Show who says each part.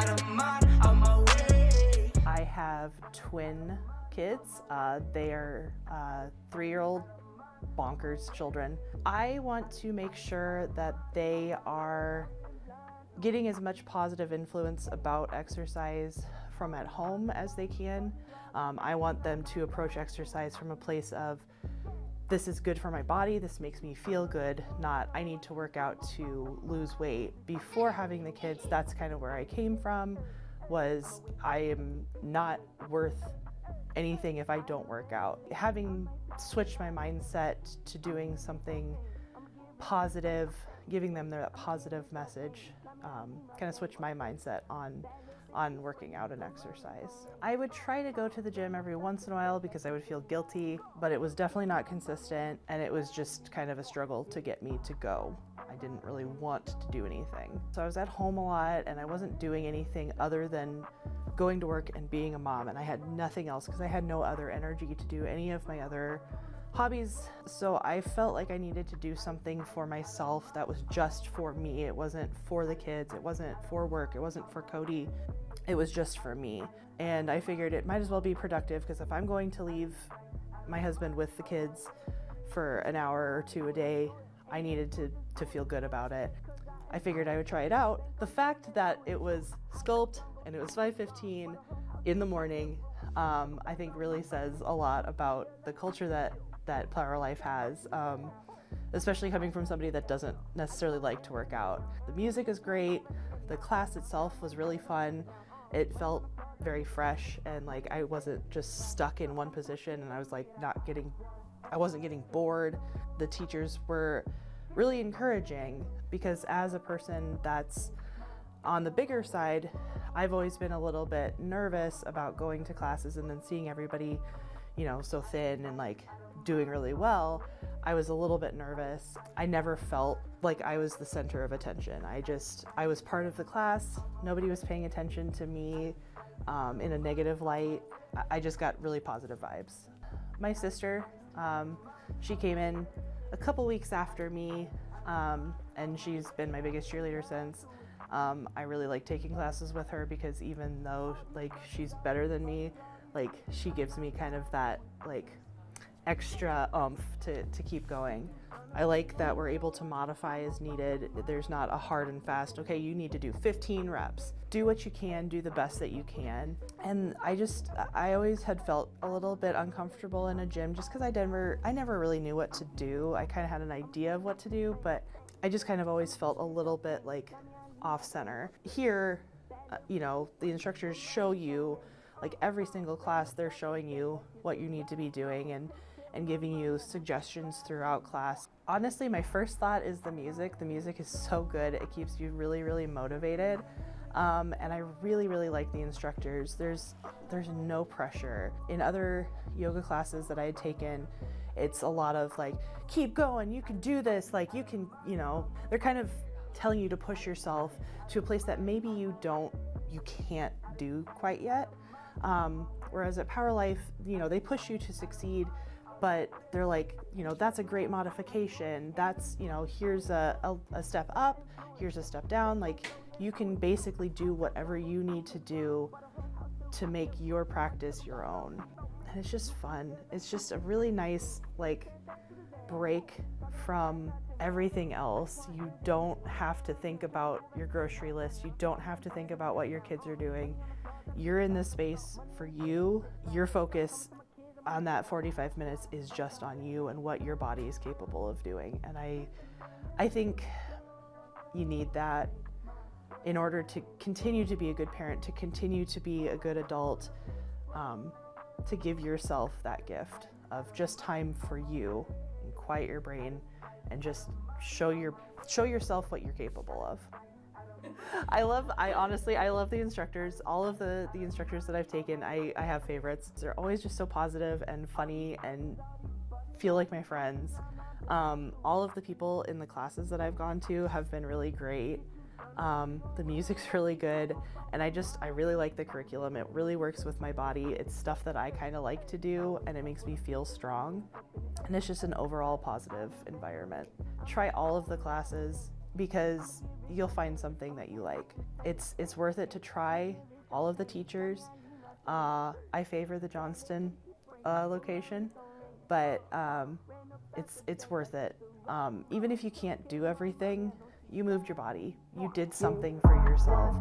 Speaker 1: out of mind, out my way.
Speaker 2: I have twin kids. They are 3-year-old bonkers children. I want to make sure that they are getting as much positive influence about exercise from at home as they can. I want them to approach exercise from a place of, this is good for my body, this makes me feel good, not I need to work out to lose weight. Before having the kids, that's kind of where I came from, was I am not worth anything if I don't work out. Having switched my mindset to doing something positive, giving them that positive message, kind of switched my mindset on working out and exercise. I would try to go to the gym every once in a while because I would feel guilty, but it was definitely not consistent, and it was just kind of a struggle to get me to go. I didn't really want to do anything. So I was at home a lot and I wasn't doing anything other than going to work and being a mom, and I had nothing else because I had no other energy to do any of my other hobbies. So I felt like I needed to do something for myself that was just for me. It wasn't for the kids, it wasn't for work, it wasn't for Cody, it was just for me. And I figured it might as well be productive, because if I'm going to leave my husband with the kids for an hour or two a day, I needed to feel good about it. I figured I would try it out. The fact that it was Sculpt and it was 5:15 in the morning, I think really says a lot about the culture that Flower Life has, especially coming from somebody that doesn't necessarily like to work out. The music is great, the class itself was really fun, it felt very fresh, and like I wasn't just stuck in one position, and I was like I wasn't getting bored. The teachers were really encouraging, because as a person that's on the bigger side, I've always been a little bit nervous about going to classes and then seeing everybody, so thin and like doing really well. I was a little bit nervous. I never felt like I was the center of attention. I was part of the class. Nobody was paying attention to me in a negative light. I just got really positive vibes. My sister, she came in a couple weeks after me, and she's been my biggest cheerleader since. I really like taking classes with her because even though like she's better than me, like she gives me kind of that like extra oomph to keep going. I like that we're able to modify as needed. There's not a hard and fast, okay, you need to do 15 reps. Do what you can, do the best that you can. And I always had felt a little bit uncomfortable in a gym just because I never really knew what to do. I kind of had an idea of what to do, but I just kind of always felt a little bit like off center. Here, the instructors show you, like every single class, they're showing you what you need to be doing and giving you suggestions throughout class. Honestly, my first thought is the music. The music is so good. It keeps you really, really motivated. And I really, really like the instructors. There's no pressure. In other yoga classes that I had taken, it's a lot of like, keep going, you can do this, like you can, they're kind of telling you to push yourself to a place that maybe you can't do quite yet. Whereas at Power Life, they push you to succeed, but they're like, that's a great modification. That's, here's a step up, here's a step down. Like you can basically do whatever you need to do to make your practice your own. And it's just fun. It's just a really nice, like, break from everything else. You don't have to think about your grocery list. You don't have to think about what your kids are doing. You're in this space for you. Your focus on that 45 minutes is just on you and what your body is capable of doing. And I think you need that in order to continue to be a good parent, to continue to be a good adult, to give yourself that gift of just time for you and quiet your brain and just show yourself what you're capable of. I love the instructors. All of the instructors that I've taken, I have favorites. They're always just so positive and funny and feel like my friends. All of the people in the classes that I've gone to have been really great. The music's really good, and I really like the curriculum. It really works with my body. It's stuff that I kind of like to do, and it makes me feel strong. And it's just an overall positive environment. Try all of the classes. because you'll find something that you like. It's worth it to try all of the teachers. I favor the Johnston location, but it's worth it. Even if you can't do everything, you moved your body. You did something for yourself.